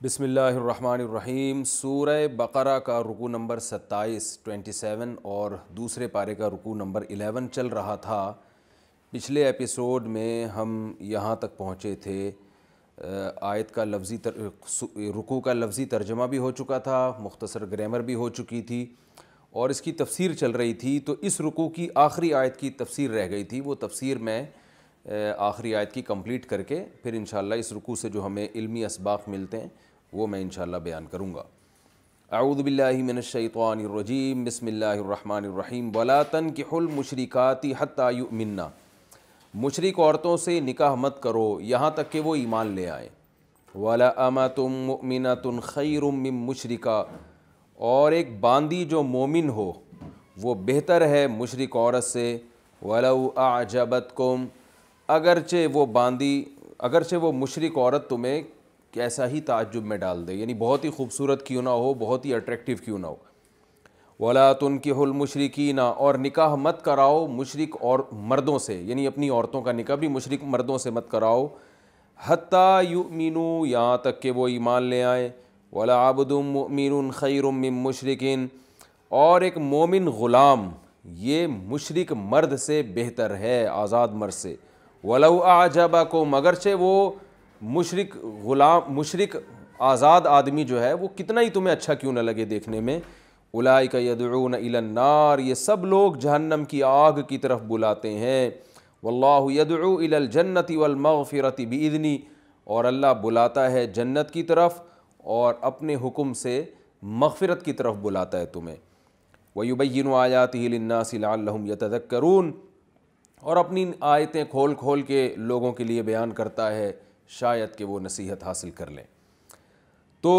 بسم اللہ الرحمن الرحیم۔ سورہ بقرہ کا رکوع نمبر 27 اور دوسرے پارے کا رکوع نمبر 11 چل رہا تھا۔ پچھلے ایپیسوڈ میں ہم یہاں تک پہنچے تھے، آیت کا رکوع کا لفظی ترجمہ بھی ہو چکا تھا، مختصر گرامر بھی ہو چکی تھی اور اس کی تفسیر چل رہی تھی۔ تو اس رکوع کی آخری آیت کی تفسیر رہ گئی تھی، وہ تفسیر میں آخری آیت کی کمپلیٹ کر کے پھر انشاءاللہ اس رکوع سے جو ہمیں علمی اسباق ملتے ہیں وہ میں انشاءاللہ بیان کروں گا۔ اعوذ باللہ من الشیطان الرجیم، بسم اللہ الرحمن الرحیم۔ وَلَا تَنْكِحُوا الْمُشْرِكَاتِ حَتَّى يُؤْمِنَّ، مشرک عورتوں سے نکاح مت کرو یہاں تک کہ وہ ایمان لے آئیں۔ وَلَأَمَةٌ مُؤْمِنَةٌ خَيْرٌ مِّن مُشْرِكَةٍ، اور ایک باندی جو مومن ہو وہ بہتر ہے مشرک عورت سے۔ وَلَوْ أَعْجَبَتْكُمْ، اگرچہ وہ مشرک عورت تمہیں کیسا ہی تعجب میں ڈال دے، یعنی بہت ہی خوبصورت کیوں نہ ہو، بہت ہی اٹریکٹیو کیوں نہ ہو۔ وَلَا تُنْكِحُوا الْمُشْرِكِينَ، اور نکاح مت کراؤ مشرک اور مردوں سے، یعنی اپنی عورتوں کا نکاح بھی مشرک مردوں سے مت کراؤ۔ حَتَّى يُؤْمِنُوا، یہاں تک کہ وہ ایمان لے آئیں۔ وَلَعَبْدٌ مُؤْمِنٌ خَيْرٌ مِّن مُشْرِكٍ، اور ایک مومن غلام یہ مشرک مرد سے بہتر ہے، آزاد مرد سے۔ وَلَوْ أَعْجَبَكُمْ، اگرچہ وہ مشرک آزاد آدمی جو ہے وہ کتنا ہی تمہیں اچھا کیوں نہ لگے دیکھنے میں۔ اولئک یدعون الی النار، یہ سب لوگ جہنم کی آگ کی طرف بلاتے ہیں۔ واللہ یدعو الی الجنۃ والمغفرۃ باذنہ، اور اللہ بلاتا ہے جنت کی طرف اور اپنے حکم سے مغفرت کی طرف بلاتا ہے تمہیں۔ ویبین آیاتہ للناس لعلہم یتذکرون، اور اپنی آیتیں کھول کھول کے لوگوں کے لیے بیان کرتا ہے شاید کہ وہ نصیحت حاصل کر لیں۔ تو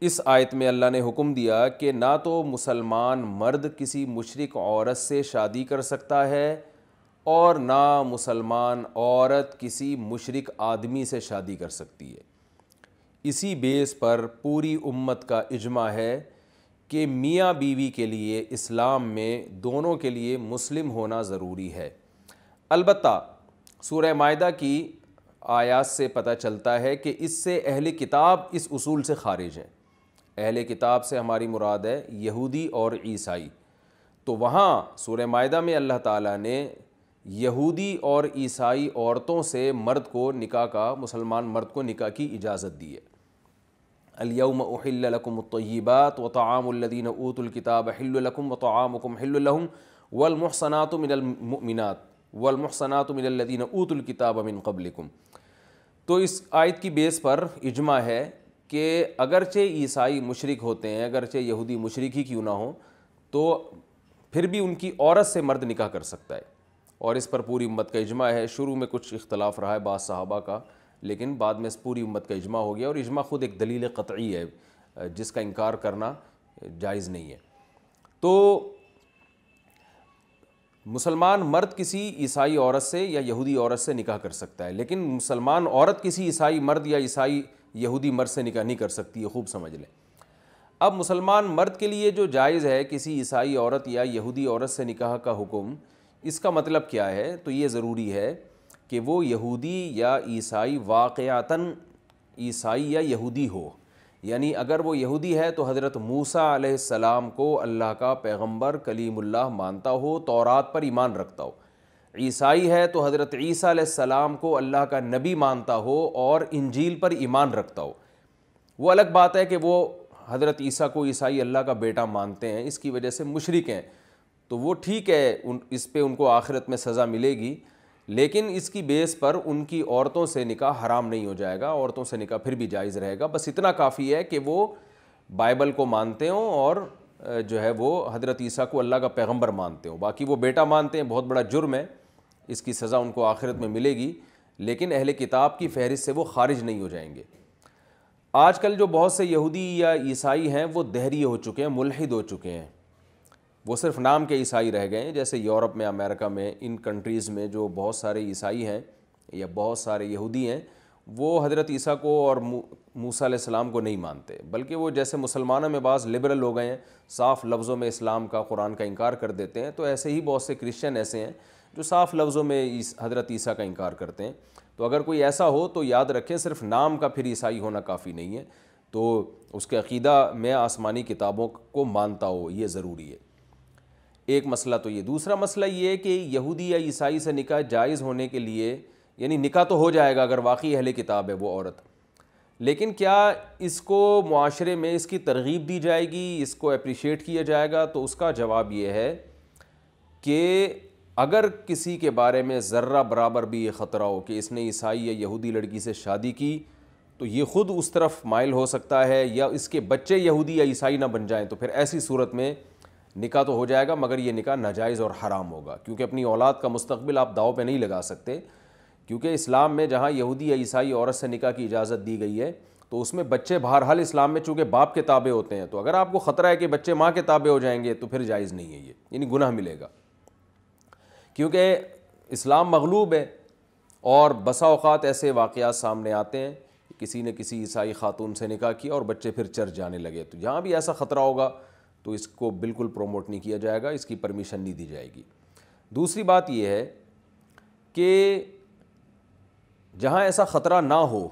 اس آیت میں اللہ نے حکم دیا کہ نہ تو مسلمان مرد کسی مشرک عورت سے شادی کر سکتا ہے اور نہ مسلمان عورت کسی مشرک آدمی سے شادی کر سکتی ہے۔ اسی بیس پر پوری امت کا اجماع ہے کہ میاں بیوی کے لیے اسلام میں دونوں کے لیے مسلم ہونا ضروری ہے۔ البتہ سورہ مائدہ کی آیات سے پتہ چلتا ہے کہ اس سے اہل کتاب اس اصول سے خارج ہیں۔ اہل کتاب سے ہماری مراد ہے یہودی اور عیسائی۔ تو وہاں سورہ مائدہ میں اللہ تعالیٰ نے یہودی اور عیسائی عورتوں سے مسلمان مرد کو نکاح کی اجازت دی ہے۔ الیوم احل لکم الطیبات وطعام الذین اوتوا الکتاب حل لکم وطعامکم حل لہم والمحصنات من المؤمنات والمحصنات من الذین اوتوا الکتاب من قبلکم۔ تو اس آیت کی بیس پر اجماع ہے کہ اگرچہ عیسائی مشرک ہوتے ہیں، اگرچہ یہودی مشرک ہی کیوں نہ ہوں، تو پھر بھی ان کی عورت سے مرد نکاح کر سکتا ہے، اور اس پر پوری امت کا اجماع ہے۔ شروع میں کچھ اختلاف رہا ہے بعض صحابہ کا، لیکن بعد میں اس پوری امت کا اجماع ہو گیا، اور اجماع خود ایک دلیل قطعی ہے جس کا انکار کرنا جائز نہیں ہے۔ تو مسلمان مرد کسی عیسائی عورت سے یا یہودی عورت سے نکاح کر سکتا ہے، لیکن مسلمان عورت کسی عیسائی مرد یا عیسائی یہودی مرد سے نکاح نہیں کر سکتی، یہ خوب سمجھ لیں۔ اب مسلمان مرد کے لیے جو جائز ہے کسی عیسائی عورت یا یہودی عورت سے نکاح کا حکم، اس کا مطلب کیا ہے؟ تو یہ ضروری ہے کہ وہ یہودی یا عیسائی واقعتاً عیسائی یا یہودی ہو، یعنی اگر وہ یہودی ہے تو حضرت موسیٰ علیہ السلام کو اللہ کا پیغمبر کلیم اللہ مانتا ہو، تورات پر ایمان رکھتا ہو۔ عیسائی ہے تو حضرت عیسیٰ علیہ السلام کو اللہ کا نبی مانتا ہو اور انجیل پر ایمان رکھتا ہو۔ وہ الگ بات ہے کہ وہ حضرت عیسیٰ کو عیسائی اللہ کا بیٹا مانتے ہیں، اس کی وجہ سے مشرک ہیں، تو وہ ٹھیک ہے، اس پہ ان کو آخرت میں سزا ملے گی، لیکن اس کی بیس پر ان کی عورتوں سے نکاح حرام نہیں ہو جائے گا، عورتوں سے نکاح پھر بھی جائز رہے گا۔ بس اتنا کافی ہے کہ وہ بائبل کو مانتے ہوں اور جو ہے وہ حضرت عیسیٰ کو اللہ کا پیغمبر مانتے ہوں، باقی وہ بیٹا مانتے ہیں، بہت بڑا جرم ہے، اس کی سزا ان کو آخرت میں ملے گی، لیکن اہل کتاب کی فہرست سے وہ خارج نہیں ہو جائیں گے۔ آج کل جو بہت سے یہودی یا عیسائی ہیں وہ دہری ہو چکے ہیں، ملحد ہو چکے ہیں، وہ صرف نام کے عیسائی رہ گئے ہیں۔ جیسے یورپ میں، امریکہ میں، ان کنٹریز میں جو بہت سارے عیسائی ہیں یا بہت سارے یہودی ہیں، وہ حضرت عیسیٰ کو اور موسیٰ علیہ السلام کو نہیں مانتے، بلکہ وہ جیسے مسلمانوں میں بعض لبرل ہو گئے ہیں، صاف لفظوں میں اسلام کا، قرآن کا انکار کر دیتے ہیں، تو ایسے ہی بہت سے کرسچن ایسے ہیں جو صاف لفظوں میں حضرت عیسیٰ کا انکار کرتے ہیں۔ تو اگر کوئی ایسا ہو تو یاد رکھیں صرف نام کا پھر عیسائی ہونا کافی نہیں ہے، تو اس کے عقیدہ میں آسمانی کتابوں کو مانتا ہو، یہ ضروری ہے۔ ایک مسئلہ تو یہ۔ دوسرا مسئلہ یہ ہے کہ یہودی یا عیسائی سے نکاح جائز ہونے کے لیے، یعنی نکاح تو ہو جائے گا اگر واقعی اہل کتاب ہے وہ عورت، لیکن کیا اس کو معاشرے میں اس کی ترغیب دی جائے گی، اس کو اپریشیٹ کیا جائے گا؟ تو اس کا جواب یہ ہے کہ اگر کسی کے بارے میں ذرہ برابر بھی یہ خطرہ ہو کہ اس نے عیسائی یا یہودی لڑکی سے شادی کی تو یہ خود اس طرف مائل ہو سکتا ہے، یا اس کے بچے یہودی یا عیسائی نہ بن جائیں، تو پھر ایسی صورت میں نکاح تو ہو جائے گا، مگر یہ نکاح ناجائز اور حرام ہوگا، کیونکہ اپنی اولاد کا مستقبل آپ داؤ پہ نہیں لگا سکتے، کیونکہ اسلام میں جہاں یہودی یا عیسائی عورت سے نکاح کی اجازت دی گئی ہے تو اس میں بچے بہرحال اسلام میں چونکہ باپ کے تابع ہوتے ہیں، تو اگر آپ کو خطرہ ہے کہ بچے ماں کے تابع ہو جائیں گے تو پھر جائز نہیں ہے یہ، یعنی گناہ ملے گا، کیونکہ اسلام مغلوب ہے۔ اور بسا اوقات ایسے واقعات سامنے آتے ہیں کہ کسی نے کسی عیسائی خاتون سے نکاح کیا اور بچے پھر چرچ جانے لگے، تو جہاں بھی ایسا خطرہ ہوگا تو اس کو بالکل پروموٹ نہیں کیا جائے گا، اس کی پرمیشن نہیں دی جائے گی۔ دوسری بات یہ ہے کہ جہاں ایسا خطرہ نہ ہو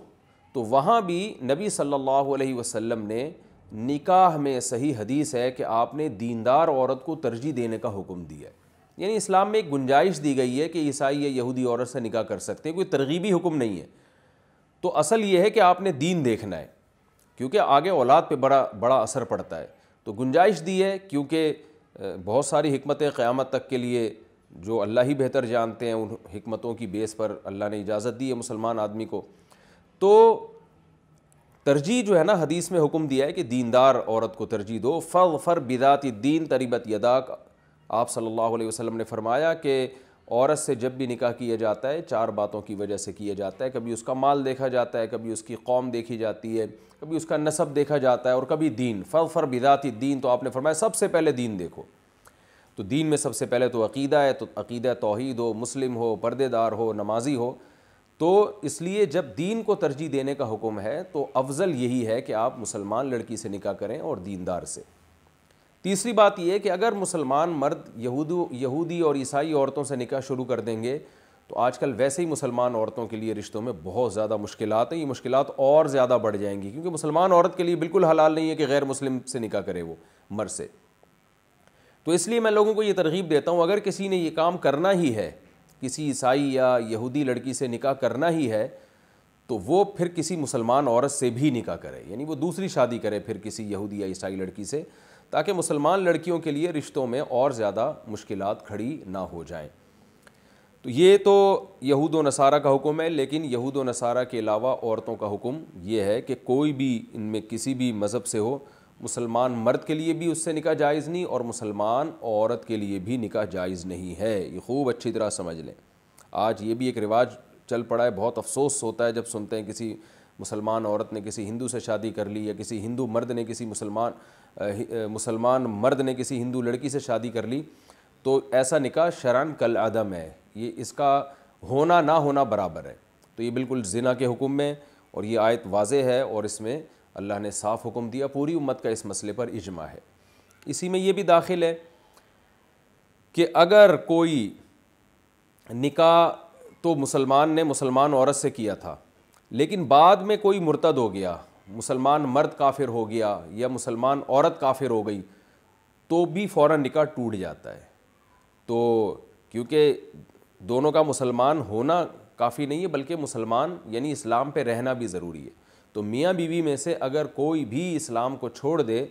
تو وہاں بھی نبی صلی اللہ علیہ وسلم نے نکاح میں، صحیح حدیث ہے کہ آپ نے دیندار عورت کو ترجیح دینے کا حکم دیا ہے، یعنی اسلام میں ایک گنجائش دی گئی ہے کہ عیسائی یا یہودی عورت سے نکاح کر سکتے ہیں، کوئی ترغیبی حکم نہیں ہے۔ تو اصل یہ ہے کہ آپ نے دین دیکھنا ہے، کیونکہ آگے اولاد پہ بڑا اثر پڑتا ہے، تو گنجائش دی ہے، کیونکہ بہت ساری حکمتیں قیامت تک کے لیے جو اللہ ہی بہتر جانتے ہیں، ان حکمتوں کی بیس پر اللہ نے اجازت دی ہے مسلمان آدمی کو۔ تو ترجیح جو ہے نا، حدیث میں حکم دیا ہے کہ دیندار عورت کو ترجیح دو، فاظفر بذات الدین تربت یداک۔ آپ صلی اللہ علیہ وسلم نے فرمایا کہ عورت سے جب بھی نکاح کیا جاتا ہے 4 باتوں کی وجہ سے کیا جاتا ہے، کبھی اس کا مال دیکھا جاتا ہے، کبھی اس کی قوم دیکھی جاتی ہے، کبھی اس کا نسب دیکھا جاتا ہے، اور کبھی دین، فاظفر بذات الدین۔ تو آپ نے فرمایا سب سے پہلے دین دیکھو، تو دین میں سب سے پہلے تو عقیدہ ہے، تو عقیدہ توحید ہو، مسلم ہو، پردے دار ہو، نمازی ہو، تو اس لیے جب دین کو ترجیح دینے کا حکم ہے تو افضل یہی ہے کہ آپ مسلمان لڑکی سے نکاح کریں اور دیندار سے۔ تیسری بات یہ ہے کہ اگر مسلمان مرد یہودی اور عیسائی عورتوں سے نکاح شروع کر دیں گے تو آج کل ویسے ہی مسلمان عورتوں کے لیے رشتوں میں بہت زیادہ مشکلات ہیں، یہ مشکلات اور زیادہ بڑھ جائیں گی، کیونکہ مسلمان عورت کے لیے بالکل حلال نہیں ہے کہ غیر مسلم سے نکاح کرے وہ مرد سے۔ تو اس لیے میں لوگوں کو یہ ترغیب دیتا ہوں، اگر کسی نے یہ کام کرنا ہی ہے، کسی عیسائی یا یہودی لڑکی سے نکاح کرنا ہی ہے، تو وہ پھر کسی مسلمان عورت سے بھی نکاح کرے، یعنی وہ دوسری شادی کرے پھر کسی یہودی یا عیسائی لڑکی سے، تاکہ مسلمان لڑکیوں کے لیے رشتوں میں اور زیادہ مشکلات کھڑی نہ ہو جائیں۔ تو یہ تو یہود و نصارہ کا حکم ہے، لیکن یہود و نصارہ کے علاوہ عورتوں کا حکم یہ ہے کہ کوئی بھی ان میں کسی بھی مذہب سے ہو، مسلمان مرد کے لیے بھی اس سے نکاح جائز نہیں، اور مسلمان عورت کے لیے بھی نکاح جائز نہیں ہے، یہ خوب اچھی طرح سمجھ لیں۔ آج یہ بھی ایک رواج چل پڑا ہے، بہت افسوس ہوتا ہے جب سنتے ہیں کسی مسلمان عورت نے کسی ہندو سے شادی کر لی، یا کسی ہندو مرد نے کسی مسلمان مرد نے کسی ہندو لڑکی سے شادی کر لی، تو ایسا نکاح شرعاً کالعدم ہے، یہ اس کا ہونا نہ ہونا برابر ہے، تو یہ بالکل زنا کے حکم میں، اور یہ آیت واضح ہے، اور اس میں اللہ نے صاف حکم دیا، پوری امت کا اس مسئلے پر اجماع ہے۔ اسی میں یہ بھی داخل ہے کہ اگر کوئی نکاح تو مسلمان نے مسلمان عورت سے کیا تھا، لیکن بعد میں کوئی مرتد ہو گیا، مسلمان مرد کافر ہو گیا یا مسلمان عورت کافر ہو گئی، تو بھی فوراً نکاح ٹوٹ جاتا ہے۔ تو کیونکہ دونوں کا مسلمان ہونا کافی نہیں ہے، بلکہ مسلمان یعنی اسلام پہ رہنا بھی ضروری ہے، تو میاں بیوی میں سے اگر کوئی بھی اسلام کو چھوڑ دے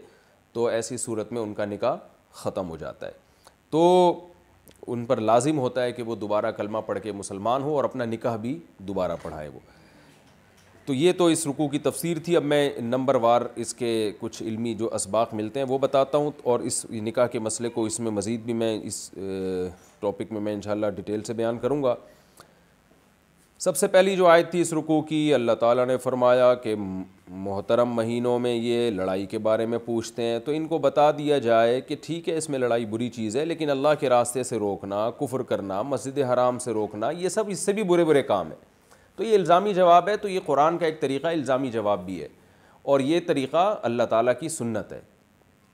تو ایسی صورت میں ان کا نکاح ختم ہو جاتا ہے، تو ان پر لازم ہوتا ہے کہ وہ دوبارہ کلمہ پڑھ کے مسلمان ہو اور اپنا نکاح بھی دوبارہ پڑھائے وہ۔ تو یہ تو اس رکوع کی تفسیر تھی۔ اب میں نمبر وار اس کے کچھ علمی جو اسباق ملتے ہیں وہ بتاتا ہوں، اور اس نکاح کے مسئلے کو اس میں مزید بھی میں اس ٹاپک میں انشاءاللہ ڈیٹیل سے بیان کروں گا۔ سب سے پہلی جو آیت تھی اس رکوع کی، اللہ تعالیٰ نے فرمایا کہ محترم مہینوں میں یہ لڑائی کے بارے میں پوچھتے ہیں، تو ان کو بتا دیا جائے کہ ٹھیک ہے اس میں لڑائی بری چیز ہے، لیکن اللہ کے راستے سے روکنا، کفر کرنا، مسجد حرام سے روکنا، یہ سب اس سے بھی برے برے کام ہیں۔ تو یہ الزامی جواب ہے، تو یہ قرآن کا ایک طریقہ الزامی جواب بھی ہے، اور یہ طریقہ اللہ تعالیٰ کی سنت ہے۔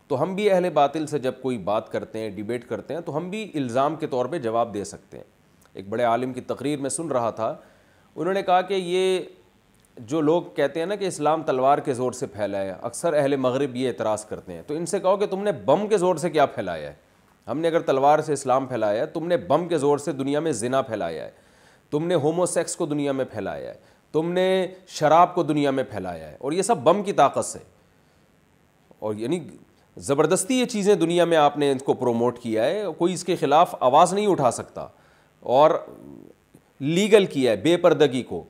تو ہم بھی اہل باطل سے جب کوئی بات کرتے ہیں، ڈیبیٹ کرتے ہیں، تو ہم بھی الزام کے طور پہ جواب دے سکتے ہیں۔ ایک بڑے عالم کی تقریر میں سن رہا تھا، انہوں نے کہا کہ یہ جو لوگ کہتے ہیں نا کہ اسلام تلوار کے زور سے پھیلا ہے، اکثر اہل مغرب یہ اعتراض کرتے ہیں، تو ان سے کہو کہ تم نے بم کے زور سے کیا پھیلایا ہے؟ ہم نے اگر تلوار سے اسلام پھیلایا ہے، تم نے بم کے زور سے دنیا میں زنا پھیلایا ہے، تم نے ہومو سیکس کو دنیا میں پھیلایا ہے، تم نے شراب کو دنیا میں پھیلایا ہے، اور یہ سب بم کی طاقت سے، اور یعنی زبردستی یہ چیزیں دنیا میں آپ نے ان کو پروموٹ کیا ہے، کوئی اس کے خلاف آواز نہیں اٹھا سکتا، اور لیگل کیا ہے بے پردگی کو۔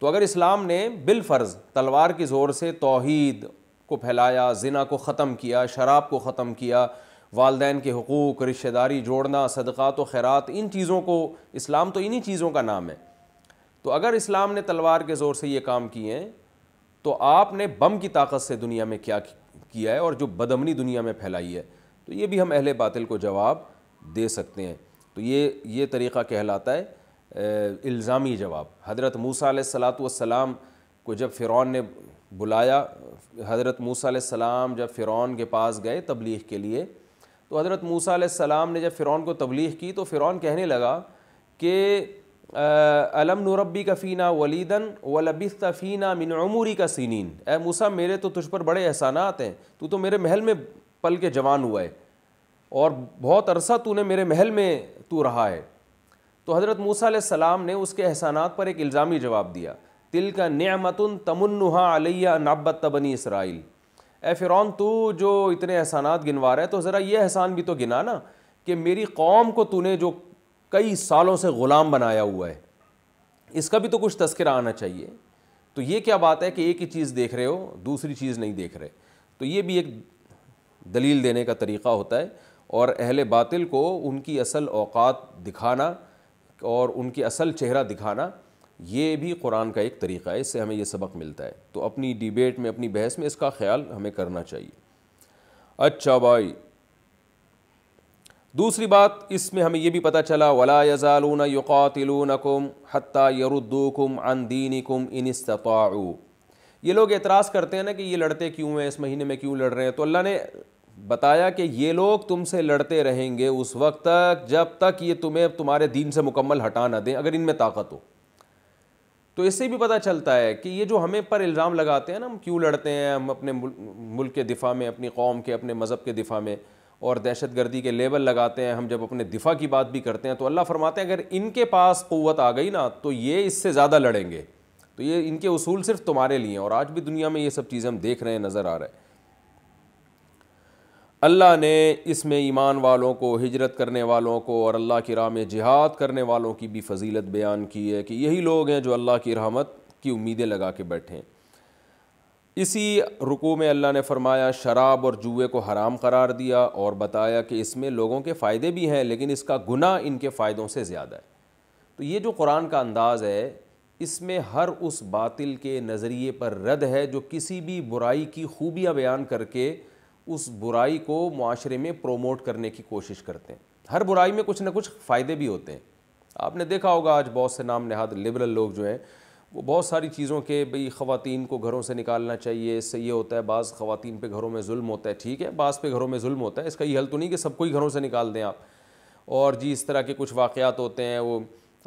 تو اگر اسلام نے بالفرض تلوار کے زور سے توحید کو پھیلایا، زنا کو ختم کیا، شراب کو ختم کیا، والدین کے حقوق، رشتہ داری جوڑنا، صدقات و خیرات، ان چیزوں کو، اسلام تو انہی چیزوں کا نام ہے، تو اگر اسلام نے تلوار کے زور سے یہ کام کیے ہیں تو آپ نے بم کی طاقت سے دنیا میں کیا کیا ہے، اور جو بدامنی دنیا میں پھیلائی ہے، تو یہ بھی ہم اہل باطل کو جواب دے سکتے ہیں۔ تو یہ طریقہ کہلاتا ہے الزامی جواب۔ حضرت موسیٰ علیہ السلام کو جب فرعون نے بلایا، حضرت موسیٰ علیہ السلام جب فرعون کے پاس گئے تبلیغ کے لیے، تو حضرت موسیٰ علیہ السلام نے جب فرعون کو تبلیغ کی تو فرعون کہنے لگا کہ الم نربک فینا ولیدا ولبثت فینا من عمرک سنین، اے موسیٰ میرے تو تجھ پر بڑے احسانات ہیں، تو میرے محل میں پل کے جوان ہوا ہے، اور بہت عرصہ تو نے میرے محل میں تو رہا ہے۔ تو حضرت موسیٰ علیہ السلام نے اس کے احسانات پر ایک الزامی جواب دیا، تلک نعمت تمنھا علی ان عبدت بنی اسرائیل، اے فرعون تو جو اتنے احسانات گنوا رہا ہے تو ذرا یہ احسان بھی تو گنا نا کہ میری قوم کو تو نے جو کئی سالوں سے غلام بنایا ہوا ہے، اس کا بھی تو کچھ تذکرہ آنا چاہیے۔ تو یہ کیا بات ہے کہ ایک ہی چیز دیکھ رہے ہو، دوسری چیز نہیں دیکھ رہے؟ تو یہ بھی ایک دلیل دینے کا طریقہ ہوتا ہے، اور اہل باطل کو ان کی اصل اوقات دکھانا اور ان کی اصل چہرہ دکھانا، یہ بھی قرآن کا ایک طریقہ ہے، اس سے ہمیں یہ سبق ملتا ہے۔ تو اپنی ڈیبیٹ میں، اپنی بحث میں اس کا خیال ہمیں کرنا چاہیے۔ اچھا بھائی، دوسری بات اس میں ہمیں یہ بھی پتہ چلا، وَلَا يَزَالُونَ يُقَاتِلُونَكُمْ حَتَّى يَرُدُّوكُمْ عَنْ دِينِكُمْ إِنِ اسْتَطَاعُوا۔ یہ لوگ اعتراض کرتے ہیں نا کہ یہ لڑتے کیوں ہیں، اس مہینے میں کیوں لڑ رہے ہیں، تو اللہ نے بتایا کہ یہ لوگ تم سے لڑتے رہیں گے اس وقت تک جب تک یہ تمہیں تمہارے دین سے مکمل ہٹا نہ دیں، اگر ان میں طاقت ہو۔ تو اس سے بھی پتہ چلتا ہے کہ یہ جو ہمیں پر الزام لگاتے ہیں نا، ہم کیوں لڑتے ہیں، ہم اپنے ملک کے دفاع میں، اپنی قوم کے، اپنے مذہب کے دفاع میں، اور دہشت گردی کے لیبل لگاتے ہیں، ہم جب اپنے دفاع کی بات بھی کرتے ہیں تو اللہ فرماتے ہیں اگر ان کے پاس قوت آ گئی نا تو یہ اس سے زیادہ لڑیں گے، تو یہ ان کے اصول صرف تمہارے لیے ہیں، اور آج بھی دنیا میں یہ سب چیزیں ہم دیکھ رہے ہیں، نظر آ رہا ہے۔ اللہ نے اس میں ایمان والوں کو، ہجرت کرنے والوں کو، اور اللہ کی راہ میں جہاد کرنے والوں کی بھی فضیلت بیان کی ہے کہ یہی لوگ ہیں جو اللہ کی رحمت کی امیدیں لگا کے بیٹھے ہیں۔ اسی رکوع میں اللہ نے فرمایا شراب اور جوئے کو حرام قرار دیا، اور بتایا کہ اس میں لوگوں کے فائدے بھی ہیں لیکن اس کا گناہ ان کے فائدوں سے زیادہ ہے۔ تو یہ جو قرآن کا انداز ہے، اس میں ہر اس باطل کے نظریے پر رد ہے جو کسی بھی برائی کی خوبیاں بیان کر کے اس برائی کو معاشرے میں پروموٹ کرنے کی کوشش کرتے ہیں۔ ہر برائی میں کچھ نہ کچھ فائدے بھی ہوتے ہیں۔ آپ نے دیکھا ہوگا آج بہت سے نام نہاد لبرل لوگ جو ہیں وہ بہت ساری چیزوں کے، بھئی خواتین کو گھروں سے نکالنا چاہیے، اس سے یہ ہوتا ہے، بعض خواتین پہ گھروں میں ظلم ہوتا ہے، ٹھیک ہے، بعض پہ گھروں میں ظلم ہوتا ہے، اس کا یہ حل تو نہیں کہ سب کو ہی گھروں سے نکال دیں آپ۔ اور جی اس طرح کے کچھ واقعات ہوتے ہیں۔ وہ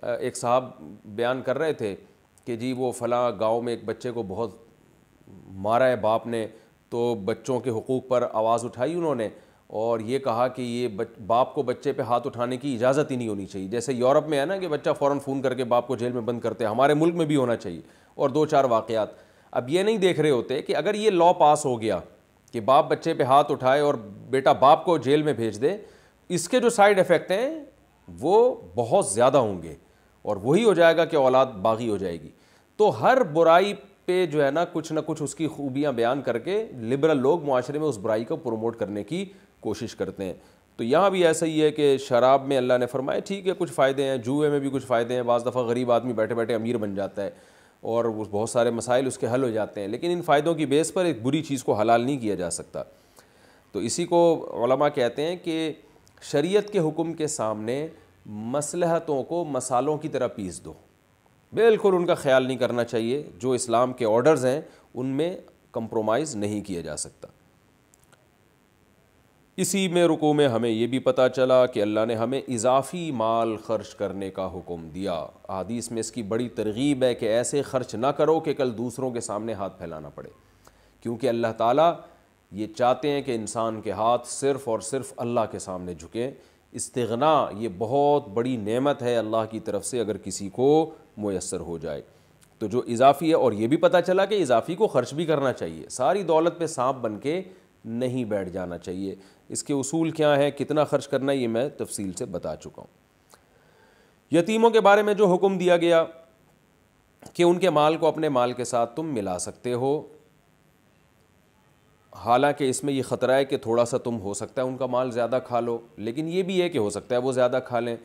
ایک صاحب بیان کر رہے تھے کہ جی وہ فلاں گاؤں میں ایک بچے کو بہت مارا ہے باپ نے، تو بچوں کے حقوق پر آواز اٹھائی انہوں نے، اور یہ کہا کہ یہ باپ کو بچے پہ ہاتھ اٹھانے کی اجازت ہی نہیں ہونی چاہیے، جیسے یورپ میں ہے نا کہ بچہ فوراً فون کر کے باپ کو جیل میں بند کرتے ہیں، ہمارے ملک میں بھی ہونا چاہیے، اور دو چار واقعات۔ اب یہ نہیں دیکھ رہے ہوتے کہ اگر یہ لاء پاس ہو گیا کہ باپ بچے پہ ہاتھ اٹھائے اور بیٹا باپ کو جیل میں بھیج دے، اس کے جو سائیڈ ایفیکٹ ہیں وہ بہت زیادہ ہوں گے، اور وہی ہو جائے گا کہ اولاد باغی ہو جائے گی۔ تو ہر برائی پہ جو ہے نا کچھ نہ کچھ اس کی خوبیاں بیان کر کے لبرل لوگ معاشرے میں اس برائی کو پروموٹ کرنے کی کوشش کرتے ہیں۔ تو یہاں بھی ایسا ہی ہے کہ شراب میں اللہ نے فرمایا ٹھیک ہے کچھ فائدے ہیں، جوئے میں بھی کچھ فائدے ہیں، بعض دفعہ غریب آدمی بیٹھے بیٹھے امیر بن جاتا ہے اور بہت سارے مسائل اس کے حل ہو جاتے ہیں، لیکن ان فائدوں کی بیس پر ایک بری چیز کو حلال نہیں کیا جا سکتا۔ تو اسی کو علماء کہتے ہیں کہ شریعت کے حکم کے سامنے مصلحتوں کو مصالحوں کی طرح پیس دو، بالکل ان کا خیال نہیں کرنا چاہیے، جو اسلام کے آرڈرز ہیں ان میں کمپرومائز نہیں کیا جا سکتا۔ اسی میں رکوع میں ہمیں یہ بھی پتہ چلا کہ اللہ نے ہمیں اضافی مال خرچ کرنے کا حکم دیا۔ احادیث میں اس کی بڑی ترغیب ہے کہ ایسے خرچ نہ کرو کہ کل دوسروں کے سامنے ہاتھ پھیلانا پڑے، کیونکہ اللہ تعالیٰ یہ چاہتے ہیں کہ انسان کے ہاتھ صرف اور صرف اللہ کے سامنے جھکیں۔ استغنا یہ بہت بڑی نعمت ہے اللہ کی طرف سے اگر کسی کو میسر ہو جائے۔ تو جو اضافی ہے، اور یہ بھی پتہ چلا کہ اضافی کو خرچ بھی کرنا چاہیے، ساری دولت پہ سانپ بن کے نہیں بیٹھ جانا چاہیے۔ اس کے اصول کیا ہیں، کتنا خرچ کرنا، یہ میں تفصیل سے بتا چکا ہوں۔ یتیموں کے بارے میں جو حکم دیا گیا کہ ان کے مال کو اپنے مال کے ساتھ تم ملا سکتے ہو، حالانکہ اس میں یہ خطرہ ہے کہ تھوڑا سا تم ہو سکتا ہے ان کا مال زیادہ کھا لو، لیکن یہ بھی ہے کہ ہو سکتا ہے وہ زیادہ کھا لیں۔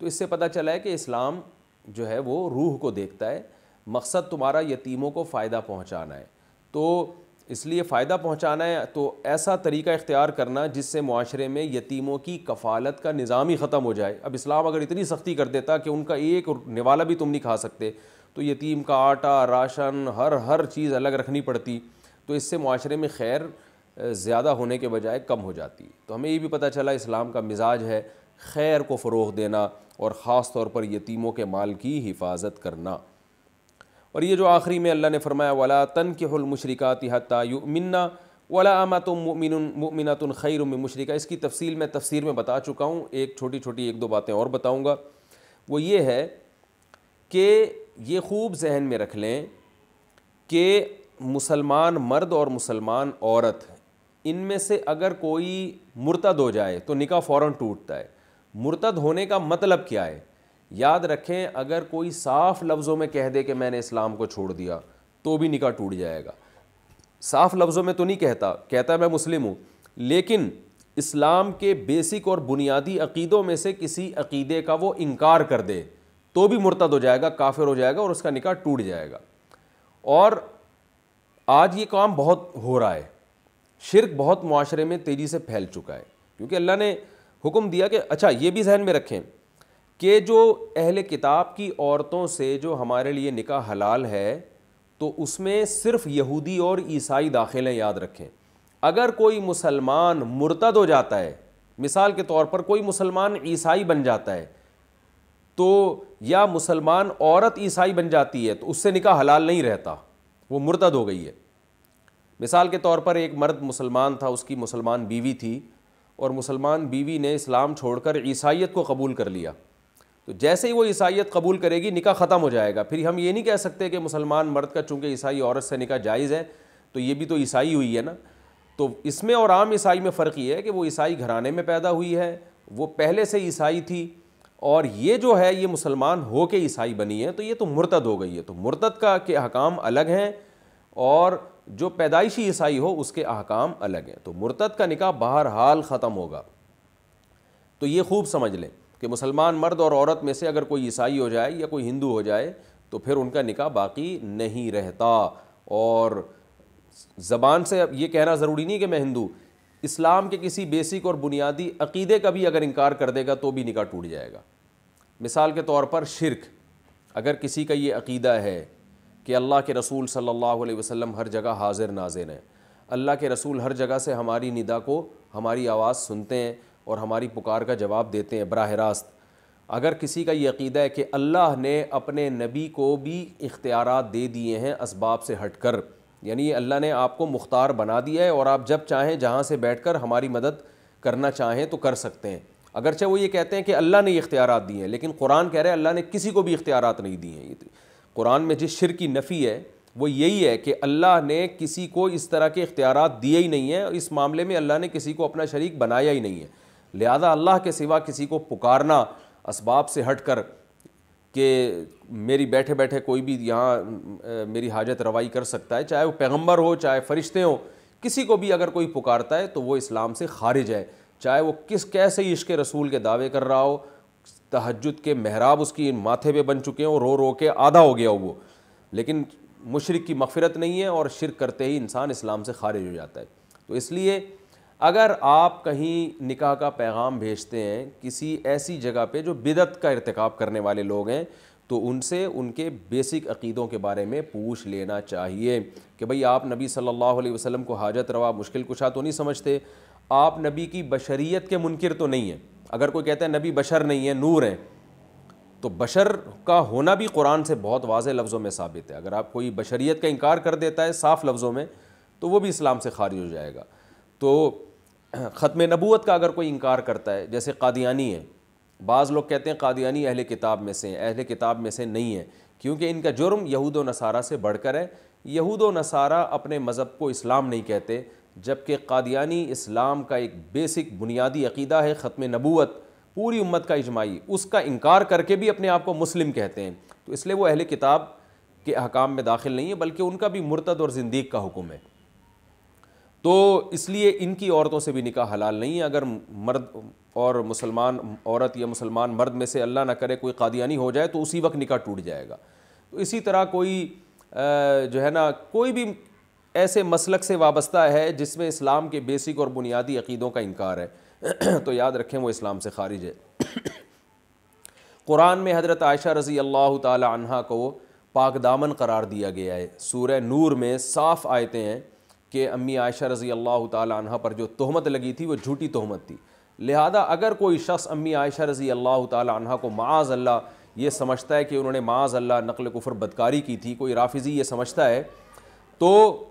تو اس سے پتہ چلا ہے کہ اسلام جو ہے وہ روح کو دیکھتا ہے، مقصد تمہارا یتیموں کو فائدہ پہنچانا ہے، تو اس لیے فائدہ پہنچانا ہے تو ایسا طریقہ اختیار کرنا جس سے معاشرے میں یتیموں کی کفالت کا نظام ہی ختم ہو جائے۔ اب اسلام اگر اتنی سختی کر دیتا کہ ان کا ایک نوالا بھی تم نہیں کھا سکتے، تو یتیم کا آٹا، راشن، ہر چیز الگ رکھنی پڑتی، تو اس سے معاشرے میں خیر زیادہ ہونے کے بجائے کم ہو جاتی۔ تو ہمیں یہ بھی پتہ چلا اسلام کا مزاج ہے خیر کو فروغ دینا، اور خاص طور پر یتیموں کے مال کی حفاظت کرنا۔ اور یہ جو آخری میں اللہ نے فرمایا وَلَا تَنْكِحُوا الْمُشْرِكَاتِ حَتَّى يُؤْمِنَّ وَلَا أَمَةٌ مُؤْمِنَةٌ خَيْرٌ مِّن مُشْرِكَةٍ۔ اس کی تفصیل میں تفسیر میں بتا چکا ہوں، ایک چھوٹی ایک دو باتیں اور بتاؤں گا۔ وہ یہ ہے کہ یہ خوب ذہن میں رکھ لیں کہ مسلمان مرد اور مسلمان عورت، ان میں سے اگر کوئی مرتد ہو جائے تو نکاح فوراً ٹوٹتا ہے۔ مرتد ہونے کا مطلب کیا ہے؟ یاد رکھیں، اگر کوئی صاف لفظوں میں کہہ دے کہ میں نے اسلام کو چھوڑ دیا تو بھی نکاح ٹوٹ جائے گا۔ صاف لفظوں میں تو نہیں کہتا میں مسلم ہوں، لیکن اسلام کے بیسک اور بنیادی عقیدوں میں سے کسی عقیدے کا وہ انکار کر دے تو بھی مرتد ہو جائے گا، کافر ہو جائے گا، اور اس کا نکاح ٹوٹ جائے گا۔ اور آج یہ کام بہت ہو رہا ہے، شرک بہت معاشرے میں تیزی سے پھیل چکا ہے، کیونکہ اللہ نے حکم دیا کہ اچھا یہ بھی ذہن میں رکھیں کہ جو اہل کتاب کی عورتوں سے جو ہمارے لیے نکاح حلال ہے تو اس میں صرف یہودی اور عیسائی داخل ہیں، یاد رکھیں۔ اگر کوئی مسلمان مرتد ہو جاتا ہے، مثال کے طور پر کوئی مسلمان عیسائی بن جاتا ہے تو، یا مسلمان عورت عیسائی بن جاتی ہے تو اس سے نکاح حلال نہیں رہتا، وہ مرتد ہو گئی ہے۔ مثال کے طور پر ایک مرد مسلمان تھا، اس کی مسلمان بیوی تھی، اور مسلمان بیوی نے اسلام چھوڑ کر عیسائیت کو قبول کر لیا، تو جیسے ہی وہ عیسائیت قبول کرے گی نکاح ختم ہو جائے گا۔ پھر ہم یہ نہیں کہہ سکتے کہ مسلمان مرد کا چونکہ عیسائی عورت سے نکاح جائز ہے تو یہ بھی تو عیسائی ہوئی ہے نا۔ تو اس میں اور عام عیسائی میں فرق یہ ہے کہ وہ عیسائی گھرانے میں پیدا ہوئی ہے، وہ پہلے سے عیسائی تھی، اور یہ جو ہے یہ مسلمان ہو کے عیسائی بنی ہے، تو یہ تو مرتد ہو گئی ہے۔ تو مرتد کا کے احکام الگ ہیں، اور جو پیدائشی عیسائی ہو اس کے احکام الگ ہیں۔ تو مرتد کا نکاح بہرحال ختم ہوگا۔ تو یہ خوب سمجھ لیں کہ مسلمان مرد اور عورت میں سے اگر کوئی عیسائی ہو جائے یا کوئی ہندو ہو جائے تو پھر ان کا نکاح باقی نہیں رہتا۔ اور زبان سے اب یہ کہنا ضروری نہیں کہ میں ہندو، اسلام کے کسی بیسک اور بنیادی عقیدے کا بھی اگر انکار کر دے گا تو بھی نکاح ٹوٹ جائے گا۔ مثال کے طور پر شرک، اگر کسی کا یہ عقیدہ ہے کہ اللہ کے رسول صلی اللہ علیہ وسلم ہر جگہ حاضر ناظر ہیں، اللہ کے رسول ہر جگہ سے ہماری ندا کو، ہماری آواز سنتے ہیں اور ہماری پکار کا جواب دیتے ہیں براہ راست، اگر کسی کا یہ عقیدہ ہے کہ اللہ نے اپنے نبی کو بھی اختیارات دے دیے ہیں اسباب سے ہٹ کر، یعنی اللہ نے آپ کو مختار بنا دیا ہے اور آپ جب چاہیں جہاں سے بیٹھ کر ہماری مدد کرنا چاہیں تو کر سکتے ہیں، اگرچہ وہ یہ کہتے ہیں کہ اللہ نے یہ اختیارات دیے ہیں، لیکن قرآن کہہ رہے ہیں اللہ نے کسی کو بھی اختیارات نہیں دیے ہیں۔ قرآن میں جس شرک کی نفی ہے وہ یہی ہے کہ اللہ نے کسی کو اس طرح کے اختیارات دیے ہی نہیں ہیں، اور اس معاملے میں اللہ نے کسی کو اپنا شریک بنایا ہی نہیں ہے، لہذا اللہ کے سوا کسی کو پکارنا اسباب سے ہٹ کر کہ میری بیٹھے بیٹھے کوئی بھی یہاں میری حاجت روائی کر سکتا ہے، چاہے وہ پیغمبر ہو چاہے فرشتے ہوں، کسی کو بھی اگر کوئی پکارتا ہے تو وہ اسلام سے خارج ہے، چاہے وہ کیسے ہی عشق رسول کے دعوے کر رہا ہو، تہجد کے محراب اس کی ماتھے پہ بن چکے ہوں، رو رو کے آدھا ہو گیا ہو وہ، لیکن مشرک کی مغفرت نہیں ہے اور شرک کرتے ہی انسان اسلام سے خارج ہو جاتا ہے۔ تو اس لیے اگر آپ کہیں نکاح کا پیغام بھیجتے ہیں کسی ایسی جگہ پہ جو بدعت کا ارتکاب کرنے والے لوگ ہیں تو ان سے ان کے بیسک عقیدوں کے بارے میں پوچھ لینا چاہیے کہ بھئی آپ نبی صلی اللہ علیہ وسلم کو حاجت روا مشکل کشا تو نہیں سمجھتے؟ آپ نبی کی بشریت کے منکر تو نہیں ہیں. اگر کوئی کہتا ہے نبی بشر نہیں ہے نور ہیں, تو بشر کا ہونا بھی قرآن سے بہت واضح لفظوں میں ثابت ہے. اگر آپ کوئی بشریت کا انکار کر دیتا ہے صاف لفظوں میں تو وہ بھی اسلام سے خارج ہو جائے گا. تو ختم نبوت کا اگر کوئی انکار کرتا ہے, جیسے قادیانی ہے, بعض لوگ کہتے ہیں قادیانی اہل کتاب میں سے ہیں, اہل کتاب میں سے نہیں ہیں, کیونکہ ان کا جرم یہود و نصارہ سے بڑھ کر ہے. یہود و نصارہ اپنے مذہب کو اسلام نہیں کہتے, جبکہ قادیانی اسلام کا ایک بیسک بنیادی عقیدہ ہے ختم نبوت, پوری امت کا اجماعی, اس کا انکار کر کے بھی اپنے آپ کو مسلم کہتے ہیں. تو اس لیے وہ اہل کتاب کے احکام میں داخل نہیں ہے, بلکہ ان کا بھی مرتد اور زندیق کا حکم ہے. تو اس لیے ان کی عورتوں سے بھی نکاح حلال نہیں ہے. اگر مرد اور مسلمان عورت یا مسلمان مرد میں سے اللہ نہ کرے کوئی قادیانی ہو جائے تو اسی وقت نکاح ٹوٹ جائے گا. تو اسی طرح کوئی جو ہے نا کوئی بھی ایسے مسلک سے وابستہ ہے جس میں اسلام کے بیسک اور بنیادی عقیدوں کا انکار ہے تو یاد رکھیں وہ اسلام سے خارج ہے. قرآن میں حضرت عائشہ رضی اللہ تعالی عنہا کو پاک دامن قرار دیا گیا ہے. سورہ نور میں صاف آیتیں ہیں کہ امی عائشہ رضی اللہ تعالی عنہا پر جو تہمت لگی تھی وہ جھوٹی تہمت تھی. لہذا اگر کوئی شخص امی عائشہ رضی اللہ تعالی عنہا کو معاذ اللہ یہ سمجھتا ہے کہ انہوں نے معاذ اللہ نقل کفر بدکاری کی تھی, کوئی رافضی یہ سمجھتا ہے, تو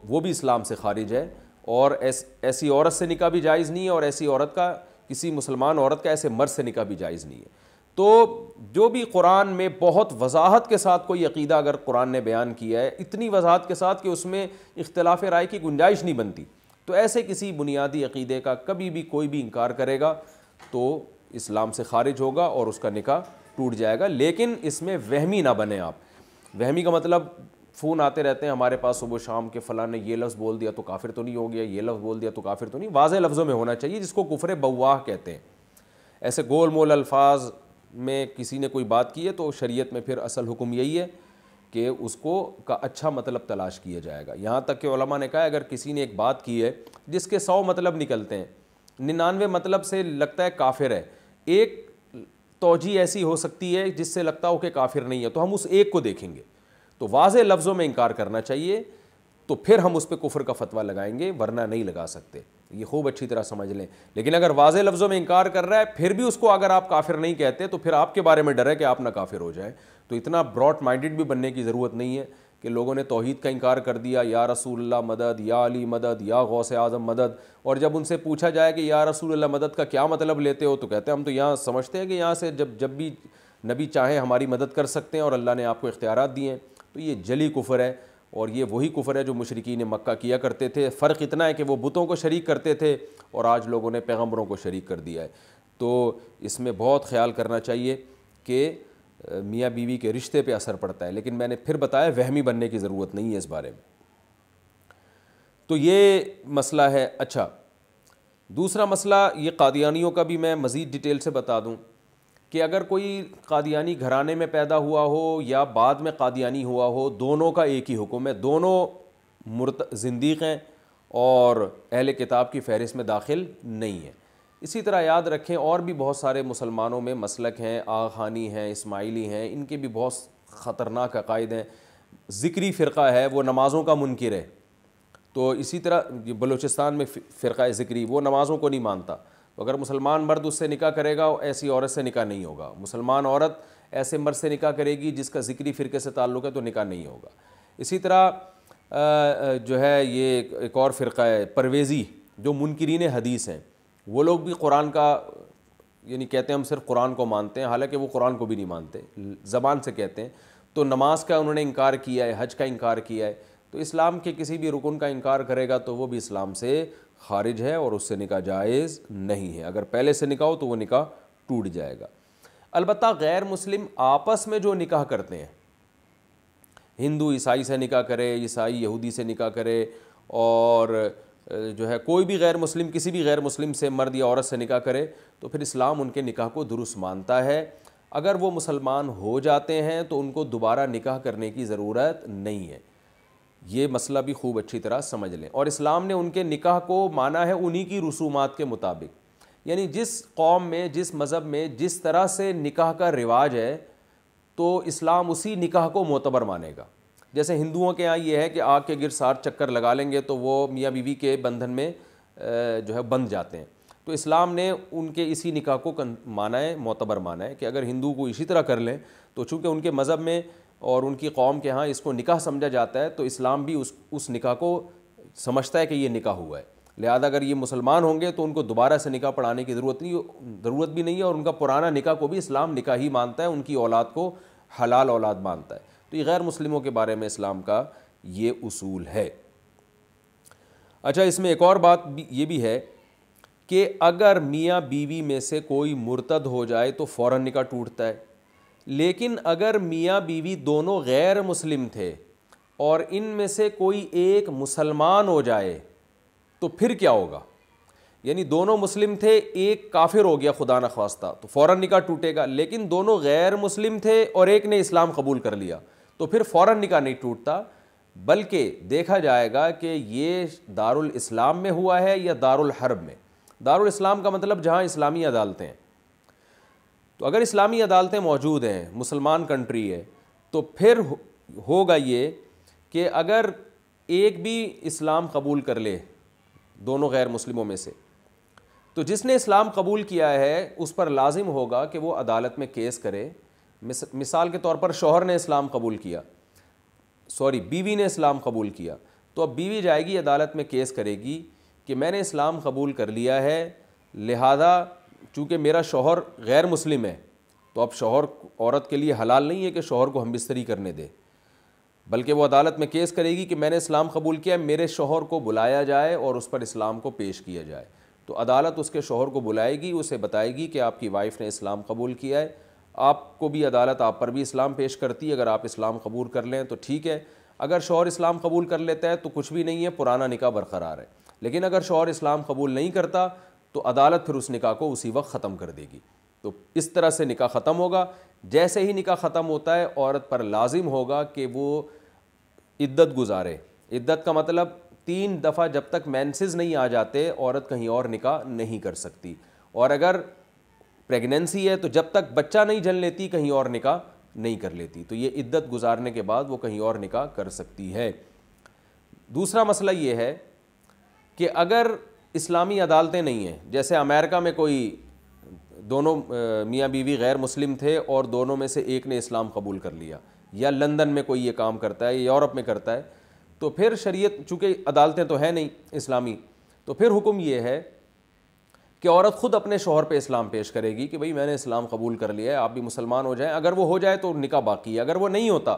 وہ بھی اسلام سے خارج ہے. اور ایسی عورت سے نکاح بھی جائز نہیں ہے, اور ایسی عورت کا کسی مسلمان عورت کا ایسے مرد سے نکاح بھی جائز نہیں ہے. تو جو بھی قرآن میں بہت وضاحت کے ساتھ کوئی عقیدہ اگر قرآن نے بیان کیا ہے, اتنی وضاحت کے ساتھ کہ اس میں اختلاف رائے کی گنجائش نہیں بنتی, تو ایسے کسی بنیادی عقیدے کا کبھی بھی کوئی بھی انکار کرے گا تو اسلام سے خارج ہوگا اور اس کا نکاح ٹوٹ جائے گا. لیکن اس میں وہمی نہ بنے آپ. وہمی کا مطلب فون آتے رہتے ہیں ہمارے پاس صبح شام کے فلاں نے یہ لفظ بول دیا تو کافر تو نہیں ہو گیا, یہ لفظ بول دیا تو کافر تو نہیں. واضح لفظوں میں ہونا چاہیے, جس کو کفر بواہ کہتے ہیں. ایسے گول مول الفاظ میں کسی نے کوئی بات کی ہے تو شریعت میں پھر اصل حکم یہی ہے کہ اس کو کا اچھا مطلب تلاش کیا جائے گا. یہاں تک کہ علماء نے کہا اگر کسی نے ایک بات کی ہے جس کے 100 مطلب نکلتے ہیں, 99 مطلب سے لگتا ہے کافر ہے, ایک توجیہ ایسی ہو سکتی ہے جس سے لگتا ہو کہ کافر نہیں ہے, تو ہم اس ایک کو دیکھیں گے. تو واضح لفظوں میں انکار کرنا چاہیے, تو پھر ہم اس پہ کفر کا فتویٰ لگائیں گے, ورنہ نہیں لگا سکتے. یہ خوب اچھی طرح سمجھ لیں. لیکن اگر واضح لفظوں میں انکار کر رہا ہے پھر بھی اس کو اگر آپ کافر نہیں کہتے تو پھر آپ کے بارے میں ڈر ہے کہ آپ نہ کافر ہو جائیں. تو اتنا براڈ مائنڈڈ بھی بننے کی ضرورت نہیں ہے کہ لوگوں نے توحید کا انکار کر دیا, یا رسول اللہ مدد, یا علی مدد, یا غوث اعظم مدد, اور جب ان سے پوچھا جائے کہ یا رسول اللہ مدد کا کیا مطلب لیتے ہو تو کہتے ہیں ہم تو یہاں سمجھتے ہیں کہ یہاں سے جب بھی نبی چاہیں ہماری مدد کر سکتے ہیں اور اللہ نے آپ کو اختیارات دیے ہیں. تو یہ جلی کفر ہے, اور یہ وہی کفر ہے جو مشرکین مکہ کیا کرتے تھے. فرق اتنا ہے کہ وہ بتوں کو شریک کرتے تھے اور آج لوگوں نے پیغمبروں کو شریک کر دیا ہے. تو اس میں بہت خیال کرنا چاہیے کہ میاں بیوی کے رشتے پہ اثر پڑتا ہے. لیکن میں نے پھر بتایا وہمی بننے کی ضرورت نہیں ہے اس بارے میں. تو یہ مسئلہ ہے. اچھا, دوسرا مسئلہ یہ قادیانیوں کا بھی میں مزید ڈیٹیل سے بتا دوں کہ اگر کوئی قادیانی گھرانے میں پیدا ہوا ہو یا بعد میں قادیانی ہوا ہو, دونوں کا ایک ہی حکم ہے, دونوں زندیق ہیں اور اہل کتاب کی فہرست میں داخل نہیں ہے. اسی طرح یاد رکھیں اور بھی بہت سارے مسلمانوں میں مسلک ہیں, آغانی ہیں, اسماعیلی ہیں, ان کے بھی بہت خطرناک عقائد ہیں. ذکری فرقہ ہے وہ نمازوں کا منکر ہے. تو اسی طرح بلوچستان میں فرقہ ذکری وہ نمازوں کو نہیں مانتا. تو اگر مسلمان مرد اس سے نکاح کرے گا ایسی عورت سے نکاح نہیں ہوگا. مسلمان عورت ایسے مرد سے نکاح کرے گی جس کا ذکری فرقے سے تعلق ہے تو نکاح نہیں ہوگا. اسی طرح جو ہے یہ ایک اور فرقہ ہے پرویزی جو منکرین حدیث ہیں, وہ لوگ بھی قرآن کا یعنی کہتے ہیں ہم صرف قرآن کو مانتے ہیں, حالانکہ وہ قرآن کو بھی نہیں مانتے, زبان سے کہتے ہیں. تو نماز کا انہوں نے انکار کیا ہے, حج کا انکار کیا ہے. تو اسلام کے کسی بھی رکن کا انکار کرے گا تو وہ بھی اسلام سے خارج ہے اور اس سے نکاح جائز نہیں ہے. اگر پہلے سے نکاح ہو تو وہ نکاح ٹوٹ جائے گا. البتہ غیر مسلم آپس میں جو نکاح کرتے ہیں, ہندو عیسائی سے نکاح کرے, عیسائی یہودی سے نکاح کرے, اور جو ہے کوئی بھی غیر مسلم کسی بھی غیر مسلم سے مرد یا عورت سے نکاح کرے, تو پھر اسلام ان کے نکاح کو درست مانتا ہے. اگر وہ مسلمان ہو جاتے ہیں تو ان کو دوبارہ نکاح کرنے کی ضرورت نہیں ہے. یہ مسئلہ بھی خوب اچھی طرح سمجھ لیں. اور اسلام نے ان کے نکاح کو مانا ہے انہی کی رسومات کے مطابق, یعنی جس قوم میں جس مذہب میں جس طرح سے نکاح کا رواج ہے تو اسلام اسی نکاح کو معتبر مانے گا. جیسے ہندوؤں کے یہاں یہ ہے کہ آگ کے گرد 60 چکر لگا لیں گے تو وہ میاں بیوی کے بندھن میں جو ہے بند جاتے ہیں۔ تو اسلام نے ان کے اسی نکاح کو مانا ہے، معتبر مانا ہے کہ اگر ہندو کو اسی طرح کر لیں تو چونکہ ان کے مذہب میں اور ان کی قوم کے ہاں اس کو نکاح سمجھا جاتا ہے، تو اسلام بھی اس نکاح کو سمجھتا ہے کہ یہ نکاح ہوا ہے، لہذا اگر یہ مسلمان ہوں گے تو ان کو دوبارہ سے نکاح پڑھانے کی ضرورت بھی نہیں ہے، اور ان کا پرانا نکاح کو بھی اسلام نکاح ہی مانتا ہے، ان کی اولاد کو حلال اولاد مانتا ہے۔ تو یہ غیر مسلموں کے بارے میں اسلام کا یہ اصول ہے۔ اچھا، اس میں ایک اور بات یہ بھی ہے کہ اگر میاں بیوی میں سے کوئی مرتد ہو جائے تو فوراً نکاح ٹوٹتا ہے، لیکن اگر میاں بیوی دونوں غیر مسلم تھے اور ان میں سے کوئی ایک مسلمان ہو جائے تو پھر کیا ہوگا؟ یعنی دونوں مسلم تھے، ایک کافر ہو گیا خدا نخواستہ تو فوراً نکاح ٹوٹے گا، لیکن دونوں غیر مسلم تھے اور ایک نے اسلام قبول کر لیا تو پھر فوراً نکاح نہیں ٹوٹتا، بلکہ دیکھا جائے گا کہ یہ دارالاسلام میں ہوا ہے یا دارالحرب میں۔ دارالاسلام کا مطلب جہاں اسلامی عدالتیں ہیں، تو اگر اسلامی عدالتیں موجود ہیں، مسلمان کنٹری ہے، تو پھر ہوگا یہ کہ اگر ایک بھی اسلام قبول کر لے دونوں غیر مسلموں میں سے، تو جس نے اسلام قبول کیا ہے اس پر لازم ہوگا کہ وہ عدالت میں کیس کرے۔ مثال کے طور پر شوہر نے اسلام قبول کیا، بیوی نے اسلام قبول کیا، تو اب بیوی جائے گی عدالت میں کیس کرے گی کہ میں نے اسلام قبول کر لیا ہے، لہذا چونکہ میرا شوہر غیر مسلم ہے تو اب شوہر عورت کے لیے حلال نہیں ہے کہ شوہر کو ہم بستری کرنے دے، بلکہ وہ عدالت میں کیس کرے گی کہ میں نے اسلام قبول کیا، میرے شوہر کو بلایا جائے اور اس پر اسلام کو پیش کیا جائے۔ تو عدالت اس کے شوہر کو بلائے گی، اسے بتائے گی کہ آپ کی وائف نے اسلام قبول کیا ہے، آپ کو بھی عدالت آپ پر بھی اسلام پیش کرتی ہے، اگر آپ اسلام قبول کر لیں تو ٹھیک ہے، اگر شوہر اسلام قبول کر لیتا ہے تو کچھ بھی نہیں ہے، پرانا نکاح برقرار ہے، لیکن اگر شوہر اسلام قبول نہیں کرتا تو عدالت پھر اس نکاح کو اسی وقت ختم کر دے گی۔ تو اس طرح سے نکاح ختم ہوگا۔ جیسے ہی نکاح ختم ہوتا ہے عورت پر لازم ہوگا کہ وہ عدت گزارے۔ عدت کا مطلب 3 دفعہ جب تک مینسز نہیں آ جاتے عورت کہیں اور نکاح نہیں کر سکتی، اور اگر پریگننسی ہے تو جب تک بچہ نہیں جن لیتی کہیں اور نکاح نہیں کر لیتی، تو یہ عدت گزارنے کے بعد وہ کہیں اور نکاح کر سکتی ہے۔ دوسرا مسئلہ یہ ہے کہ اگر اسلامی عدالتیں نہیں ہیں، جیسے امریکہ میں کوئی دونوں میاں بیوی غیر مسلم تھے اور دونوں میں سے ایک نے اسلام قبول کر لیا، یا لندن میں کوئی یہ کام کرتا ہے، یا یورپ میں کرتا ہے، تو پھر شریعت چونکہ عدالتیں تو ہیں نہیں اسلامی، تو پھر حکم یہ ہے کہ عورت خود اپنے شوہر پہ اسلام پیش کرے گی کہ بھئی میں نے اسلام قبول کر لیا ہے، آپ بھی مسلمان ہو جائیں۔ اگر وہ ہو جائے تو نکاح باقی ہے، اگر وہ نہیں ہوتا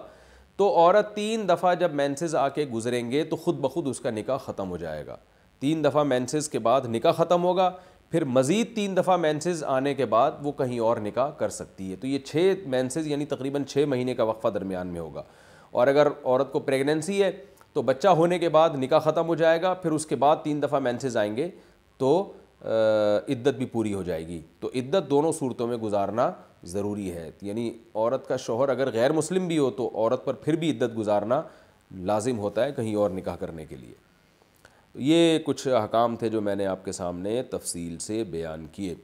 تو عورت 3 دفعہ جب مینسز آ کے گزریں گے تو خود بخود اس کا نکاح ختم ہو جائے گا۔ 3 دفعہ مینسز کے بعد نکاح ختم ہوگا، پھر مزید 3 دفعہ مینسز آنے کے بعد وہ کہیں اور نکاح کر سکتی ہے۔ تو یہ 6 مینسز یعنی تقریباً 6 مہینے کا وقفہ درمیان میں ہوگا، اور اگر عورت کو پریگننسی ہے تو بچہ ہونے کے بعد نکاح ختم ہو جائے گا، پھر اس کے بعد 3 دفعہ مینسز آئیں گے تو عدت بھی پوری ہو جائے گی۔ تو عدت دونوں صورتوں میں گزارنا ضروری ہے، یعنی عورت کا شوہر اگر غیر مسلم بھی ہو تو عورت پر پھر بھی عدت گزارنا لازم ہوتا ہے کہیں اور نکاح کرنے کے لیے۔ یہ کچھ احکام تھے جو میں نے آپ کے سامنے تفصیل سے بیان کیے۔